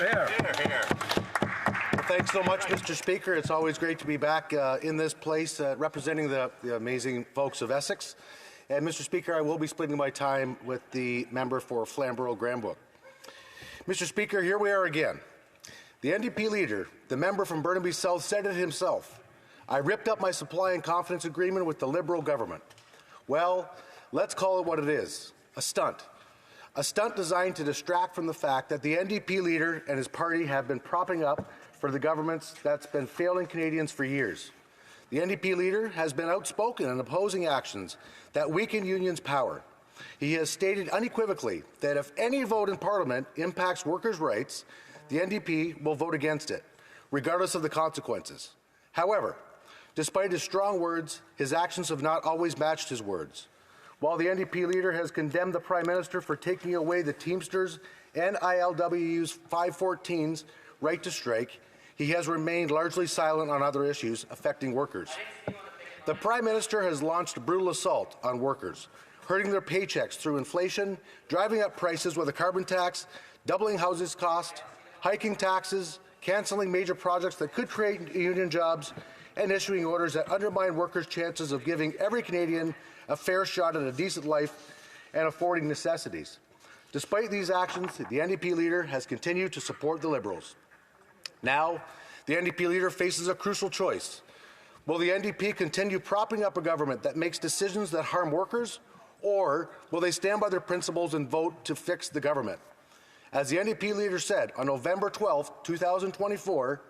Well, thanks so much, Mr. Speaker. It's always great to be back in this place representing the amazing folks of Essex. And Mr. Speaker, I will be splitting my time with the member for Flamborough-Granbrook. Mr. Speaker, here we are again. The NDP leader, the member from Burnaby South, said it himself. I ripped up my supply and confidence agreement with the Liberal government. Well, let's call it what it is, a stunt. A stunt designed to distract from the fact that the NDP leader and his party have been propping up for the governments that's been failing Canadians for years. The NDP leader has been outspoken in opposing actions that weaken unions' power. He has stated unequivocally that if any vote in Parliament impacts workers' rights, the NDP will vote against it, regardless of the consequences. However, despite his strong words, his actions have not always matched his words. While the NDP leader has condemned the Prime Minister for taking away the Teamsters and ILWU's 514's right to strike, he has remained largely silent on other issues affecting workers. The Prime Minister has launched a brutal assault on workers, hurting their paychecks through inflation, driving up prices with a carbon tax, doubling housing costs, hiking taxes, cancelling major projects that could create union jobs, and issuing orders that undermine workers' chances of giving every Canadian a fair shot at a decent life and affording necessities. Despite these actions, the NDP leader has continued to support the Liberals. Now, the NDP leader faces a crucial choice. Will the NDP continue propping up a government that makes decisions that harm workers, or will they stand by their principles and vote to fix the government? As the NDP leader said on November 12, 2024,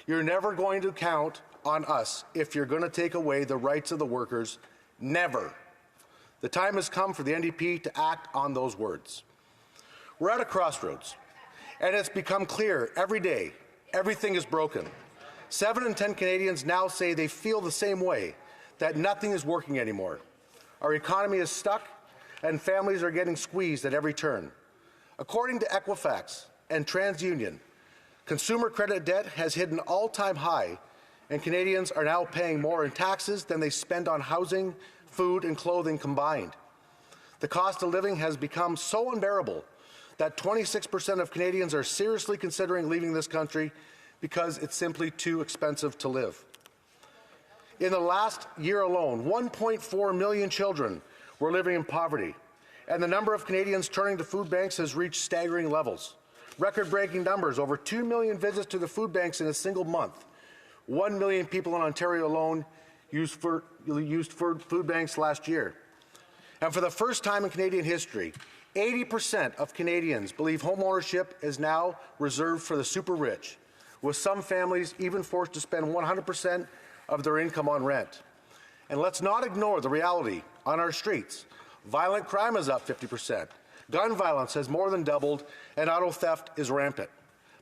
you're never going to count on us if you're going to take away the rights of the workers. Never. The time has come for the NDP to act on those words. We're at a crossroads, and it's become clear every day everything is broken. 7 in 10 Canadians now say they feel the same way, that nothing is working anymore. Our economy is stuck, and families are getting squeezed at every turn. According to Equifax and TransUnion, consumer credit debt has hit an all-time high, and Canadians are now paying more in taxes than they spend on housing, food, and clothing combined. The cost of living has become so unbearable that 26% of Canadians are seriously considering leaving this country because it's simply too expensive to live. In the last year alone, 1.4 million children were living in poverty, and the number of Canadians turning to food banks has reached staggering levels. Record-breaking numbers, over 2 million visits to the food banks in a single month. 1 million people in Ontario alone used food banks last year. And for the first time in Canadian history, 80% of Canadians believe home ownership is now reserved for the super rich, with some families even forced to spend 100% of their income on rent. And let's not ignore the reality on our streets. Violent crime is up 50%. Gun violence has more than doubled, and auto theft is rampant.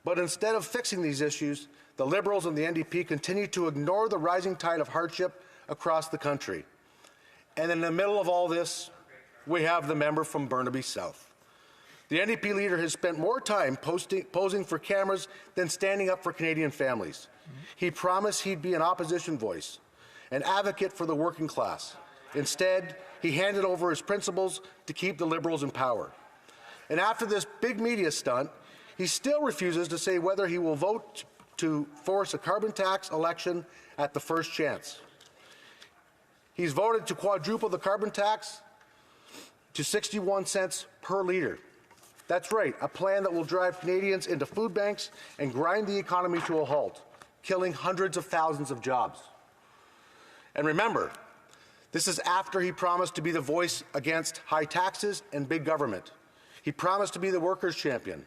But instead of fixing these issues, the Liberals and the NDP continue to ignore the rising tide of hardship across the country. And in the middle of all this, we have the member from Burnaby South. The NDP leader has spent more time posing for cameras than standing up for Canadian families. He promised he'd be an opposition voice, an advocate for the working class. Instead, he handed over his principles to keep the Liberals in power. And after this big media stunt, he still refuses to say whether he will vote to force a carbon tax election at the first chance. He's voted to quadruple the carbon tax to 61 cents per litre. That's right, a plan that will drive Canadians into food banks and grind the economy to a halt, killing hundreds of thousands of jobs. And remember, this is after he promised to be the voice against high taxes and big government. He promised to be the workers' champion,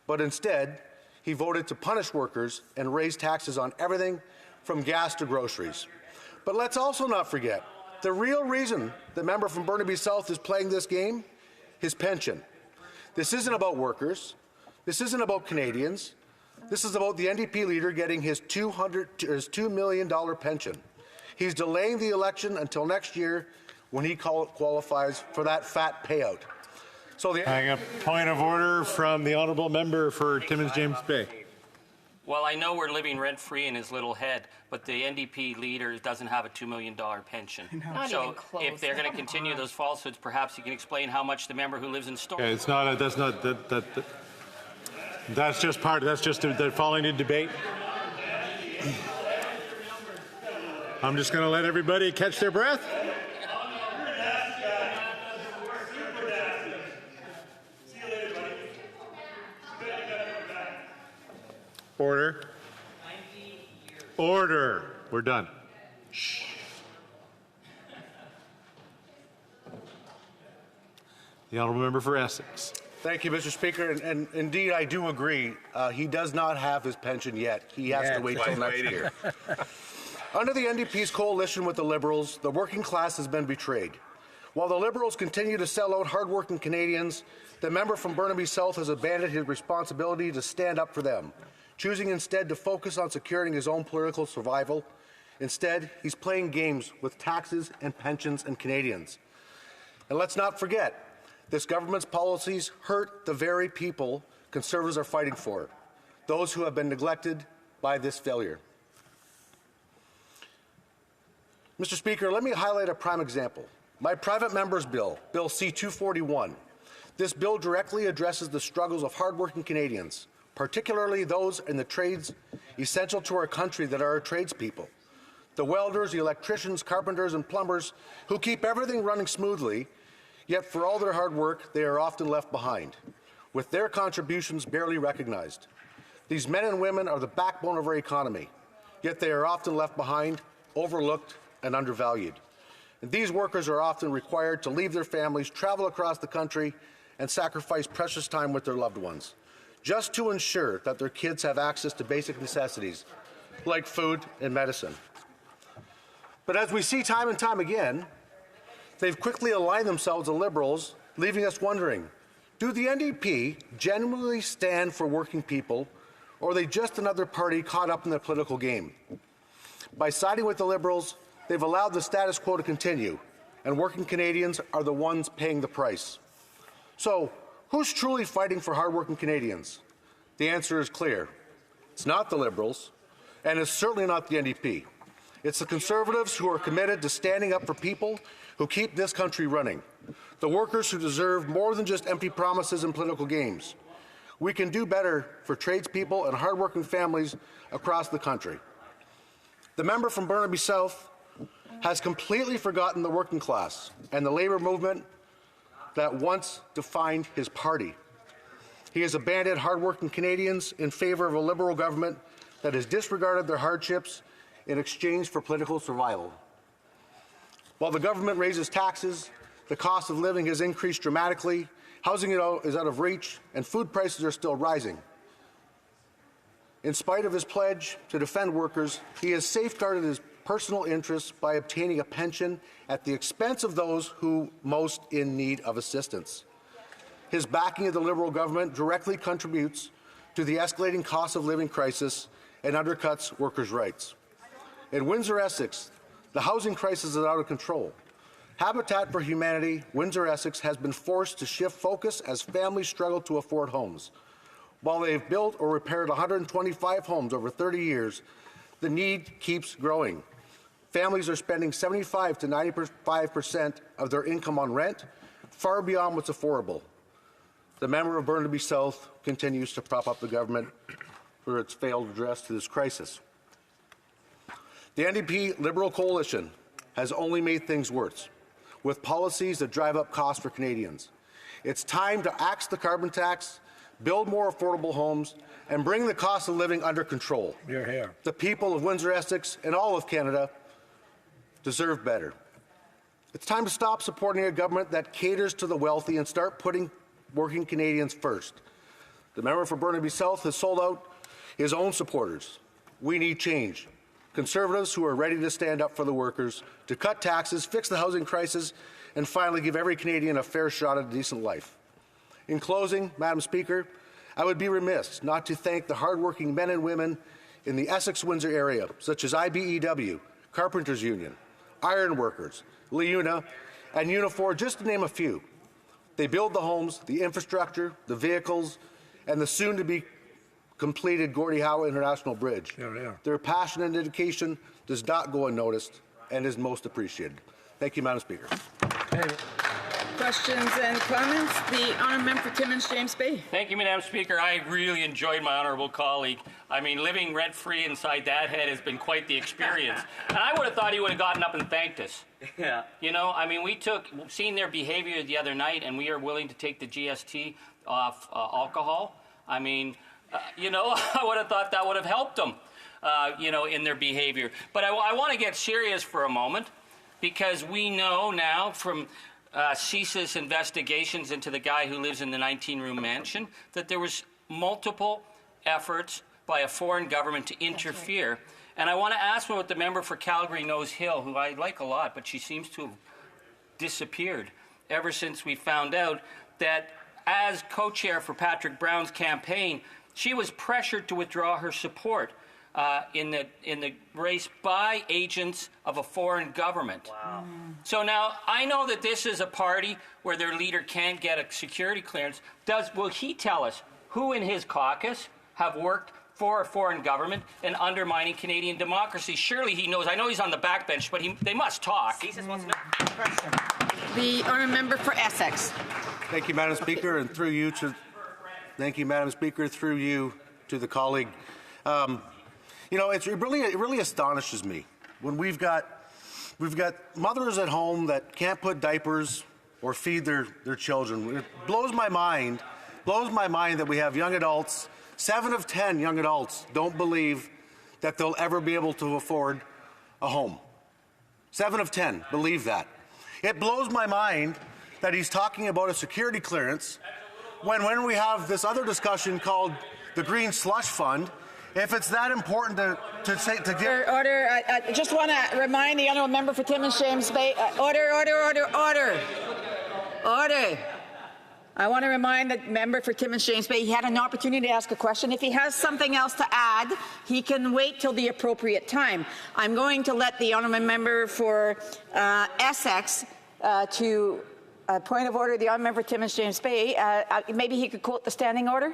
but instead, he voted to punish workers and raise taxes on everything from gas to groceries. But let's also not forget, the real reason the member from Burnaby South is playing this game, his pension. This isn't about workers. This isn't about Canadians. This is about the NDP leader getting his $2 million pension. He's delaying the election until next year when he qualifies for that fat payout. So a point of order from the honourable member for Timmins James Bay. Well, I know we're living rent-free in his little head, but the NDP leader doesn't have a $2 million pension. So if they're going to continue those falsehoods, perhaps you can explain how much the member who lives in Stormont. Okay, it's not. That's not. That's just the following the debate. I'm just going to let everybody catch their breath. Order. Order. We're done. Shh. The honourable member for Essex. Thank you, Mr. Speaker. And indeed, I do agree. He does not have his pension yet. He has to wait till next year. Under the NDP's coalition with the Liberals, the working class has been betrayed. While the Liberals continue to sell out hardworking Canadians, the member from Burnaby South has abandoned his responsibility to stand up for them, choosing instead to focus on securing his own political survival. Instead, he's playing games with taxes and pensions and Canadians. And let's not forget, this government's policies hurt the very people Conservatives are fighting for, those who have been neglected by this failure. Mr. Speaker, let me highlight a prime example. My private member's bill, Bill C-241. This bill directly addresses the struggles of hardworking Canadians, particularly those in the trades essential to our country that are our tradespeople. The welders, the electricians, carpenters, and plumbers who keep everything running smoothly, yet for all their hard work, they are often left behind, with their contributions barely recognized. These men and women are the backbone of our economy, yet they are often left behind, overlooked, and undervalued. And these workers are often required to leave their families, travel across the country, and sacrifice precious time with their loved ones, just to ensure that their kids have access to basic necessities like food and medicine. But as we see time and time again, they've quickly aligned themselves to Liberals, leaving us wondering, do the NDP genuinely stand for working people, or are they just another party caught up in the political game? By siding with the Liberals, they've allowed the status quo to continue, and working Canadians are the ones paying the price. So, who's truly fighting for hardworking Canadians? The answer is clear. It's not the Liberals, and it's certainly not the NDP. It's the Conservatives who are committed to standing up for people who keep this country running, the workers who deserve more than just empty promises and political games. We can do better for tradespeople and hardworking families across the country. The member from Burnaby South has completely forgotten the working class and the labour movement that once defined his party. He has abandoned hardworking Canadians in favour of a Liberal government that has disregarded their hardships in exchange for political survival. While the government raises taxes, the cost of living has increased dramatically, housing is out of reach, and food prices are still rising. In spite of his pledge to defend workers, he has safeguarded his personal interests by obtaining a pension at the expense of those who most in need of assistance. His backing of the Liberal government directly contributes to the escalating cost of living crisis and undercuts workers' rights. In Windsor, Essex, the housing crisis is out of control. Habitat for Humanity, Windsor, Essex, has been forced to shift focus as families struggle to afford homes. While they have built or repaired 125 homes over 30 years, the need keeps growing. Families are spending 75 to 95% of their income on rent, far beyond what's affordable. The member of Burnaby South continues to prop up the government for its failed address to this crisis. The NDP-Liberal coalition has only made things worse, with policies that drive up costs for Canadians. It's time to axe the carbon tax, build more affordable homes, and bring the cost of living under control. Hear, hear. The people of Windsor, Essex, and all of Canada deserve better. It's time to stop supporting a government that caters to the wealthy and start putting working Canadians first. The member for Burnaby South has sold out his own supporters. We need change. Conservatives who are ready to stand up for the workers, to cut taxes, fix the housing crisis, and finally give every Canadian a fair shot at a decent life. In closing, Madam Speaker, I would be remiss not to thank the hardworking men and women in the Essex-Windsor area, such as IBEW, Carpenters Union, Iron Workers, Leuna, and Unifor, just to name a few. They build the homes, the infrastructure, the vehicles, and the soon-to-be completed Gordie Howe International Bridge. Yeah. Their passion and dedication does not go unnoticed and is most appreciated. Thank you, Madam Speaker. Hey. Questions and comments? The honourable member for Timmins, James Bay. Thank you, Madam Speaker. I really enjoyed my honourable colleague. I mean, living rent-free inside that head has been quite the experience. And I would have thought he would have gotten up and thanked us. Yeah. You know, I mean, seen their behavior the other night, and we are willing to take the GST off alcohol. I mean, you know, I would have thought that would have helped them, you know, in their behavior. But I want to get serious for a moment, because we know now from CISA's investigations into the guy who lives in the 19-room mansion that there was multiple efforts by a foreign government to interfere. Right. And I want to ask what the member for Calgary Nose Hill, who I like a lot, but she seems to have disappeared ever since we found out that as co-chair for Patrick Brown's campaign, she was pressured to withdraw her support in the race by agents of a foreign government. Wow. So now I know that this is a party where their leader can't get a security clearance. Will he tell us who in his caucus have worked for a foreign government and undermining Canadian democracy? Surely he knows. I know he's on the backbench, but they must talk. The honourable member for Essex. Thank you, Madam Speaker, and through you to the colleague. You know, it really astonishes me when we've got mothers at home that can't put diapers or feed their children. It blows my mind that we have young adults, 7 of 10 young adults don't believe that they'll ever be able to afford a home. 7 of 10 believe that. It blows my mind that he's talking about a security clearance when we have this other discussion called the Green Slush Fund. If it's that important to get... Order. I just want to remind the honourable member for Timmins, James Bay. Order. I want to remind the member for Timmins, James Bay, he had an opportunity to ask a question. If he has something else to add, he can wait till the appropriate time. I'm going to let the honourable member for Essex to point of order, the honourable member for Timmins, James Bay. Maybe he could quote the standing order?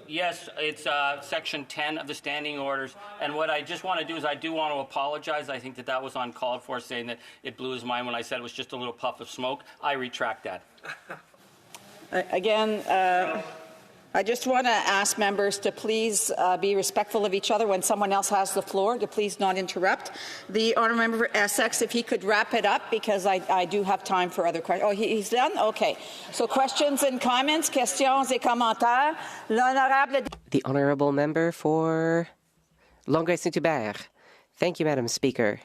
Yes, it's Section 10 of the standing orders. And what I just want to do is I do want to apologize. I think that was uncalled for, saying that it blew his mind when I said it was just a little puff of smoke. I retract that. Again, I just want to ask members to please be respectful of each other when someone else has the floor, to please not interrupt. The honourable member for Essex, if he could wrap it up, because I do have time for other questions. Oh, he's done? Okay. So questions and comments, questions et commentaires. L'honorable... The honourable member for Longueuil-Saint-Hubert. Thank you, Madam Speaker.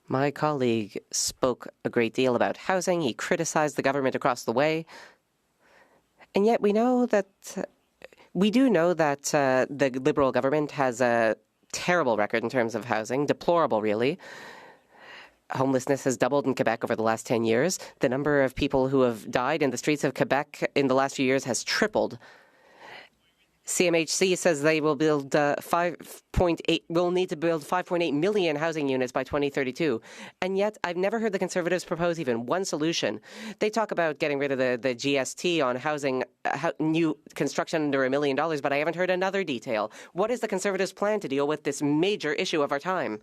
My colleague spoke a great deal about housing. He criticized the government across the way. And yet we do know that the Liberal government has a terrible record in terms of housing, deplorable really. Homelessness has doubled in Quebec over the last 10 years. The number of people who have died in the streets of Quebec in the last few years has tripled. CMHC says they will build will need to build 5.8 million housing units by 2032. And yet, I've never heard the Conservatives propose even one solution. They talk about getting rid of the GST on housing, new construction under $1 million, but I haven't heard another detail. What is the Conservatives' plan to deal with this major issue of our time?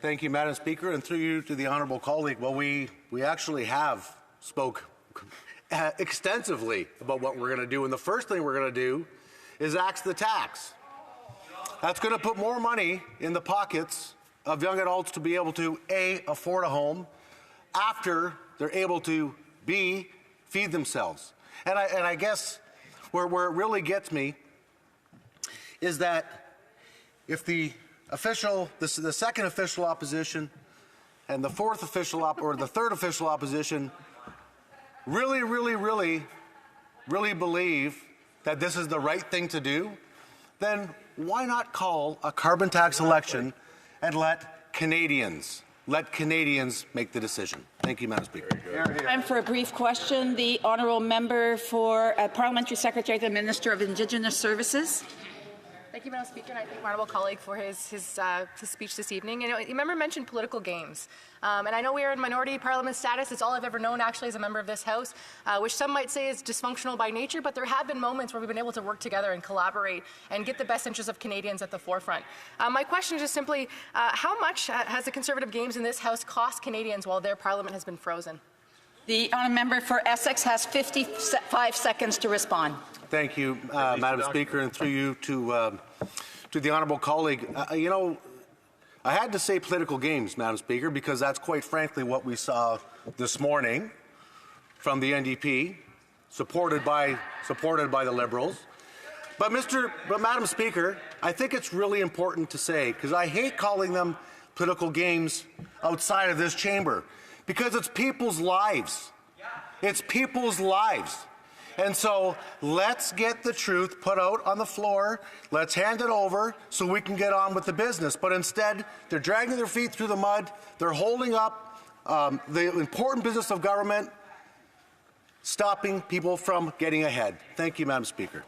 Thank you, Madam Speaker, and through you to the honourable colleague. Well, we actually have spoke extensively about what we're going to do, and the first thing we're going to do is axe the tax. That's going to put more money in the pockets of young adults to be able to A, afford a home, after they're able to B, feed themselves. And I guess where it really gets me is that if the second official opposition and the fourth official or the third official opposition really believe that this is the right thing to do, then why not call a carbon tax election and let Canadians make the decision? Thank you, Madam Speaker. Time for a brief question. The honourable member for Parliamentary Secretary to the Minister of Indigenous Services. Thank you, Madam Speaker, and I thank my honourable colleague for his speech this evening. You know, the member mentioned political games, and I know we are in minority parliament status. It's all I've ever known, actually, as a member of this House, which some might say is dysfunctional by nature, but there have been moments where we've been able to work together and collaborate and get the best interests of Canadians at the forefront. My question is just simply, how much has the Conservative games in this House cost Canadians while their parliament has been frozen? The honourable member for Essex has 55 seconds to respond. Thank you, Madam Speaker, and through you to the honourable colleague. You know, I had to say political games, Madam Speaker, because that's quite frankly what we saw this morning from the NDP, supported by the Liberals. But Madam Speaker, I think it's really important to say, because I hate calling them political games outside of this chamber, because it's people's lives. It's people's lives. And so let's get the truth put out on the floor. Let's hand it over so we can get on with the business. But instead, they're dragging their feet through the mud. They're holding up the important business of government, stopping people from getting ahead. Thank you, Madam Speaker.